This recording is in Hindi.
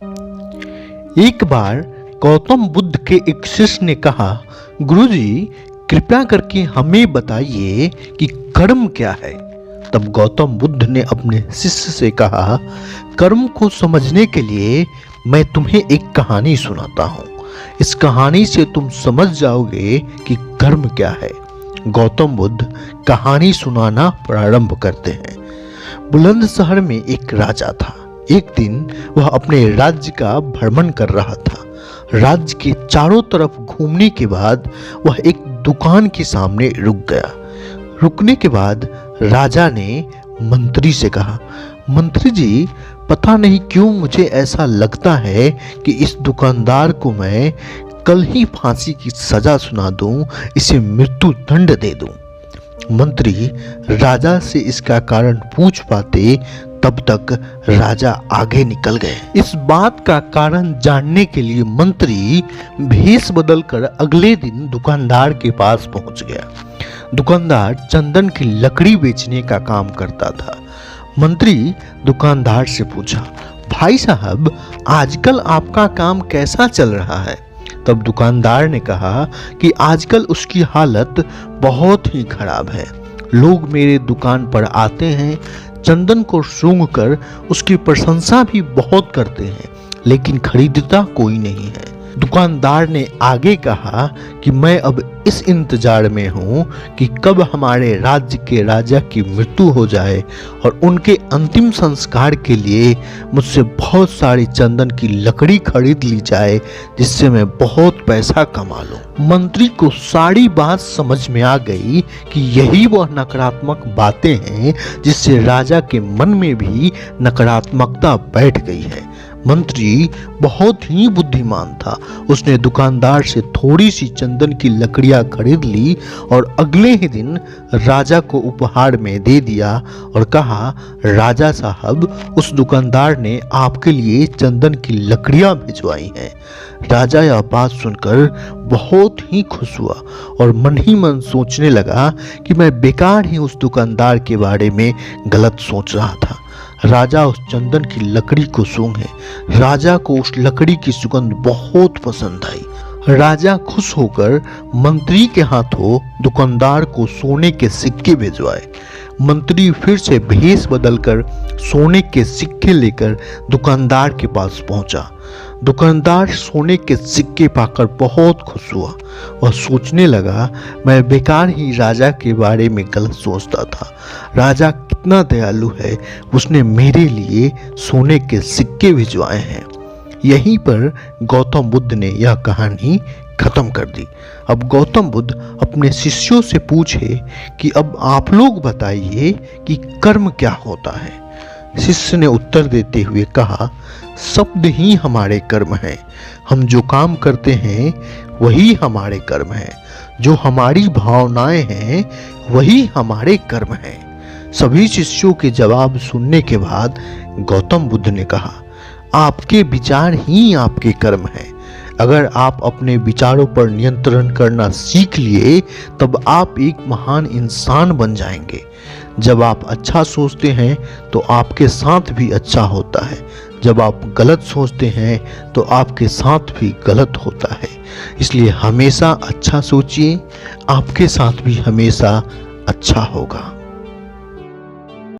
एक बार गौतम बुद्ध के एक शिष्य ने कहा, गुरुजी कृपया करके हमें बताइए कि कर्म क्या है। तब गौतम बुद्ध ने अपने शिष्य से कहा, कर्म को समझने के लिए मैं तुम्हें एक कहानी सुनाता हूँ। इस कहानी से तुम समझ जाओगे कि कर्म क्या है। गौतम बुद्ध कहानी सुनाना प्रारंभ करते हैं। बुलंद शहर में एक राजा था। एक दिन वह अपने राज्य का भ्रमण कर रहा था। राज्य के चारों तरफ घूमने के बाद वह एक दुकान के सामने रुक गया। रुकने के बाद राजा ने मंत्री से कहा, मंत्री जी, पता नहीं क्यों मुझे ऐसा लगता है कि इस दुकानदार को मैं कल ही फांसी की सजा सुना दूं, इसे मृत्यु दंड दे दूं। मंत्री राजा से इसका कारण पूछ पाते तब तक राजा आगे निकल गए। इस बात का कारण जानने के लिए मंत्री भेष बदलकर अगले दिन दुकानदार के पास पहुंच गया। दुकानदार चंदन की लकड़ी बेचने का काम करता था। मंत्री दुकानदार से पूछा, भाई साहब, आजकल आपका काम कैसा चल रहा है? तब दुकानदार ने कहा कि आजकल उसकी हालत बहुत ही खराब है। लोग मेरे दुकान पर आते हैं, चंदन को सूंघकर उसकी प्रशंसा भी बहुत करते हैं, लेकिन खरीदता कोई नहीं है। दुकानदार ने आगे कहा कि मैं अब इस इंतजार में हूं कि कब हमारे राज्य के राजा की मृत्यु हो जाए और उनके अंतिम संस्कार के लिए मुझसे बहुत सारी चंदन की लकड़ी खरीद ली जाए, जिससे मैं बहुत पैसा कमा लूं। मंत्री को सारी बात समझ में आ गई कि यही वह नकारात्मक बातें हैं जिससे राजा के मन में भी नकारात्मकता बैठ गई है। मंत्री बहुत ही बुद्धिमान था। उसने दुकानदार से थोड़ी सी चंदन की लकड़ियां खरीद ली और अगले ही दिन राजा को उपहार में दे दिया और कहा, राजा साहब, उस दुकानदार ने आपके लिए चंदन की लकड़ियां भिजवाई हैं। राजा यह बात सुनकर बहुत ही खुश हुआ और मन ही मन सोचने लगा कि मैं बेकार ही उस दुकानदार के बारे में गलत सोच रहा था। राजा उस चंदन की लकड़ी को सूंघे। राजा को उस लकड़ी की सुगंध बहुत पसंद आई। राजा खुश होकर मंत्री के हाथों दुकानदार को सोने के सिक्के भिजवाए। मंत्री फिर से भेष बदलकर सोने के सिक्के लेकर दुकानदार के पास पहुंचा। दुकानदार सोने के सिक्के पाकर बहुत खुश हुआ। वह सोचने लगा, मैं बेकार ही राजा के बारे में गलत सोचता था। राजा कितना दयालु है, उसने मेरे लिए सोने के सिक्के भिजवाए हैं। यहीं पर गौतम बुद्ध ने यह कहानी खत्म कर दी। अब गौतम बुद्ध अपने शिष्यों से पूछे कि अब आप लोग बताइए कि कर्म क्या होता है। शिष्य ने उत्तर देते हुए कहा, शब्द ही हमारे कर्म हैं। हम जो काम करते हैं वही हमारे कर्म हैं। जो हमारी भावनाएं हैं वही हमारे कर्म हैं। सभी शिष्यों के जवाब सुनने के बाद गौतम बुद्ध ने कहा, आपके विचार ही आपके कर्म हैं। अगर आप अपने विचारों पर नियंत्रण करना सीख लिए तब आप एक महान इंसान बन जाएंगे। जब आप अच्छा सोचते हैं तो आपके साथ भी अच्छा होता है। जब आप गलत सोचते हैं तो आपके साथ भी गलत होता है। इसलिए हमेशा अच्छा सोचिए, आपके साथ भी हमेशा अच्छा होगा।